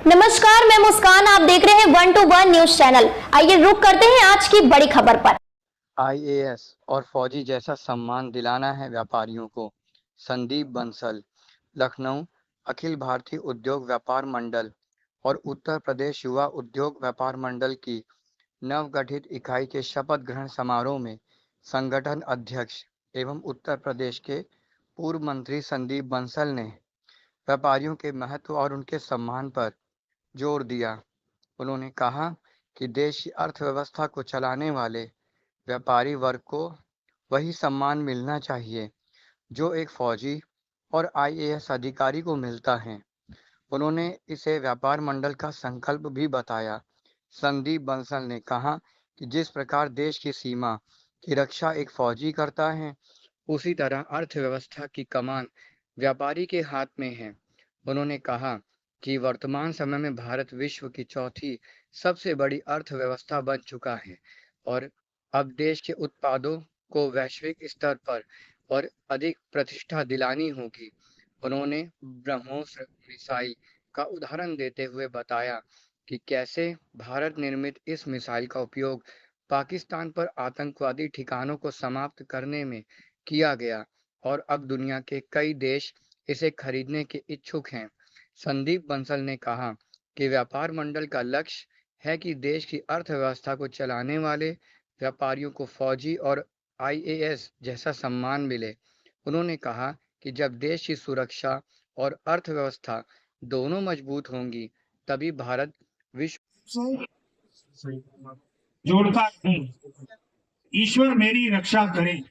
नमस्कार, मैं मुस्कान। आप देख रहे हैं 1 to 1 न्यूज चैनल। आइए रुक करते हैं आज की बड़ी खबर पर। आईएएस और फौजी जैसा सम्मान दिलाना है व्यापारियों को। संदीप बंसल, लखनऊ। अखिल भारतीय उद्योग व्यापार मंडल और उत्तर प्रदेश युवा उद्योग व्यापार मंडल की नवगठित इकाई के शपथ ग्रहण समारोह में संगठन अध्यक्ष एवं उत्तर प्रदेश के पूर्व मंत्री संदीप बंसल ने व्यापारियों के महत्व और उनके सम्मान पर जोर दिया। उन्होंने कहा कि देश की अर्थव्यवस्था को चलाने वाले व्यापारी वर्ग को वही सम्मान मिलना चाहिए जो एक फौजी और आईएएस अधिकारी को मिलता है। उन्होंने इसे व्यापार मंडल का संकल्प भी बताया। संदीप बंसल ने कहा कि जिस प्रकार देश की सीमा की रक्षा एक फौजी करता है, उसी तरह अर्थव्यवस्था की कमान व्यापारी के हाथ में है। उन्होंने कहा कि वर्तमान समय में भारत विश्व की चौथी सबसे बड़ी अर्थव्यवस्था बन चुका है और अब देश के उत्पादों को वैश्विक स्तर पर और अधिक प्रतिष्ठा दिलानी होगी। उन्होंने ब्रह्मोस मिसाइल का उदाहरण देते हुए बताया कि कैसे भारत निर्मित इस मिसाइल का उपयोग पाकिस्तान पर आतंकवादी ठिकानों को समाप्त करने में किया गया और अब दुनिया के कई देश इसे खरीदने के इच्छुक हैं। संदीप बंसल ने कहा कि व्यापार मंडल का लक्ष्य है कि देश की अर्थव्यवस्था को चलाने वाले व्यापारियों को फौजी और आईएएस जैसा सम्मान मिले। उन्होंने कहा कि जब देश की सुरक्षा और अर्थव्यवस्था दोनों मजबूत होंगी, तभी भारत विश्व जोड़ता हूँ। ईश्वर मेरी रक्षा करे।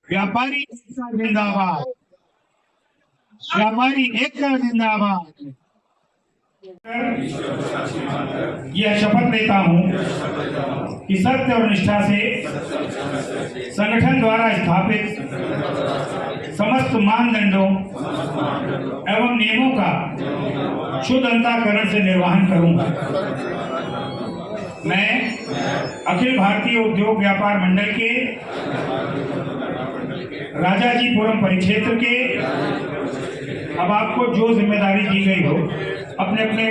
व्यापारी एकता जिंदाबाद। व्यापारी एकता जिंदाबाद। यह शपथ लेता हूँ कि सत्य और निष्ठा से संगठन द्वारा स्थापित समस्त मानदंडों एवं नियमों का शुद्ध अंतःकरण से निर्वहन करूंगा। मैं अखिल भारतीय उद्योग व्यापार मंडल के राजाजीपुरम परिक्षेत्र के, अब आपको जो जिम्मेदारी दी गई हो, अपने अपने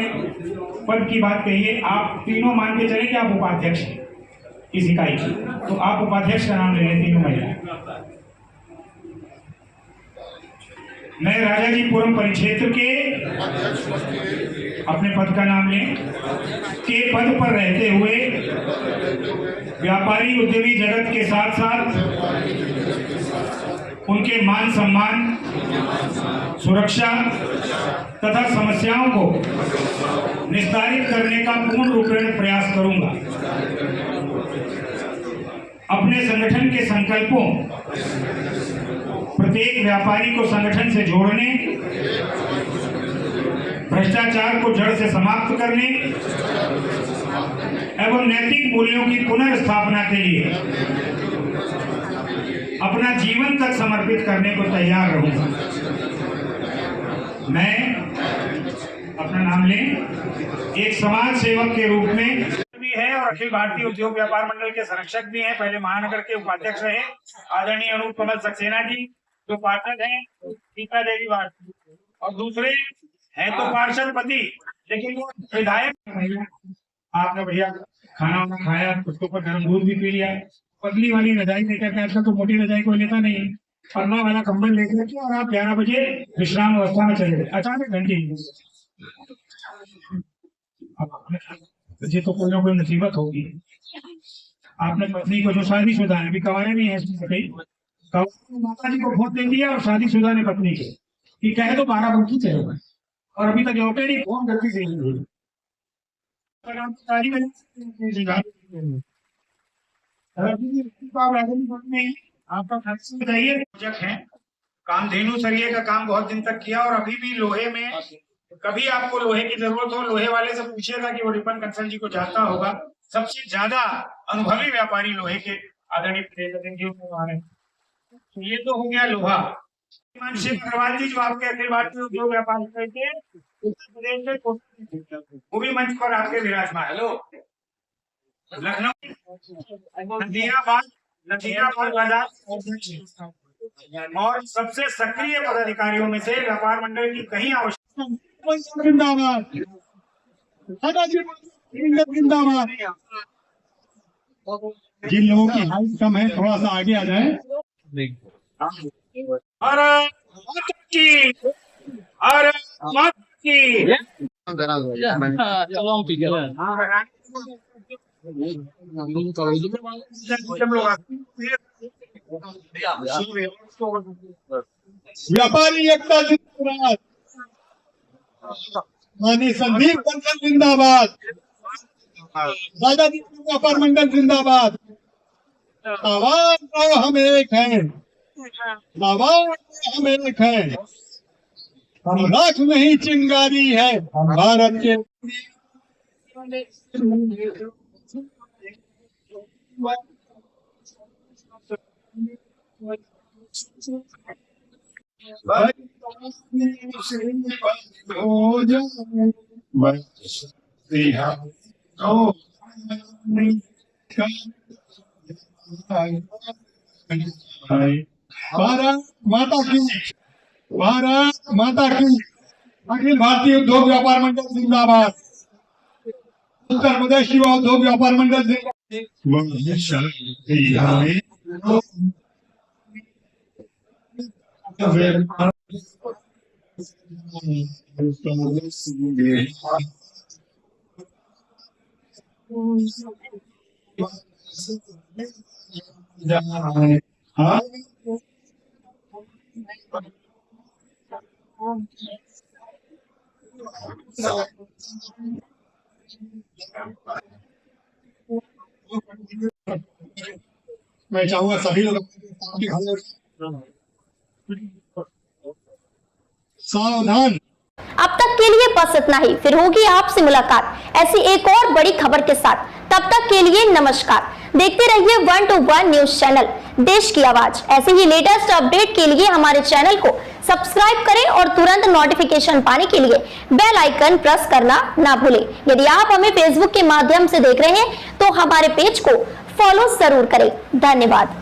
पद की बात कहिए। आप तीनों मान के चले कि आप उपाध्यक्ष हैं इस इकाई की, तो आप उपाध्यक्ष का नाम ले लें। तीनों महिला। मैं राजाजीपुरम परिक्षेत्र के, अपने पद का नाम लें, के पद पर रहते हुए व्यापारी उद्यमी जगत के साथ साथ उनके मान सम्मान, सुरक्षा तथा समस्याओं को निस्तारित करने का पूर्ण रूपेण प्रयास करूंगा। अपने संगठन के संकल्पों, प्रत्येक व्यापारी को संगठन से जोड़ने, भ्रष्टाचार को जड़ से समाप्त करने एवं नैतिक मूल्यों की पुनर्स्थापना के लिए अपना जीवन तक समर्पित करने को तैयार रहूंगा। मैं, अपना नाम लें, एक समाज सेवक के रूप में भी है और अखिल भारतीय उद्योग व्यापार मंडल के संरक्षक भी हैं। पहले महानगर के उपाध्यक्ष रहे आदरणीय अनूप कमल सक्सेना जी, जो पार्षद हैं गीता देवी भारती, और दूसरे हैं तो पार्षद पति, लेकिन वो विधायक। आपने बढ़िया खाना वाना खाया, उसके ऊपर गर्म दूध भी पी लिया। पतली वाली रजाई लेकर के, आजकल तो मोटी रजाई कोई लेता नहीं है, पन्ना वाला कंबल लेकर के, और आप 11 बजे विश्राम अवस्था में चले गए। अचानक घंटी तो कोई ना कोई मुसीबत होगी। आपने पत्नी को, जो शादीशुदा है, अभी कवारे नहीं है, माता जी को वोट दे दिया और शादीशुदा ने पत्नी के कि कहे तो 12 बल्कि चले, और अभी तक लौटे नहीं, फोन गलती से ही। आपका बताइए। प्रोजेक्ट है कामधेनु सरिये का काम बहुत दिन तक किया, और अभी भी लोहे में कभी आपको लोहे की जरूरत हो, लोहे वाले से पूछिएगा कि वो रिपन कंसल जी को जानता होगा। सबसे ज्यादा अनुभवी व्यापारी लोहे के आदरणीय हैं। तो ये तो हो गया लोहा। शिव अग्रवाल जी, जो आपके अखिल भारतीय उद्योग व्यापार के उत्तर प्रदेश में, वो भी मंच पर आपके विराजमान। हेलो, लखनऊ नदियाबाद बाजार और सबसे सक्रिय पदाधिकारियों में से व्यापार मंडल की कहीं आवश्यकता जिंदाबाद, जिंदाबाद। जिन लोगों की हाइट कम है थोड़ा सा आगे आ जाए। भारत माता की, भारत माता की। व्यापारी एकता जिंदाबाद, माननीय संदीप बंसल जिंदाबाद, दादाजी व्यापार मंडल जिंदाबाद। आवाज दो हम एक हैं, आवाज दो हम एक हैं। हम लाख नहीं चिंगारी है, हम भारत के। हो जाए भारत माता की, भारत माता की। अखिल भारतीय उद्योग व्यापार मंडल जिंदाबाद, उत्तर प्रदेश युवा उद्योग व्यापार मंडल हाँ मैं चाहूंगा सभी लोग सावधान। अब तक के लिए बस इतना ही, फिर होगी आपसे मुलाकात ऐसी एक और बड़ी खबर के साथ। तब तक के लिए नमस्कार। देखते रहिए 121 न्यूज चैनल, देश की आवाज। ऐसे ही लेटेस्ट अपडेट के लिए हमारे चैनल को सब्सक्राइब करें और तुरंत नोटिफिकेशन पाने के लिए बेल आइकन प्रेस करना ना भूलें। यदि आप हमें फेसबुक के माध्यम से देख रहे हैं तो हमारे पेज को फॉलो जरूर करें। धन्यवाद।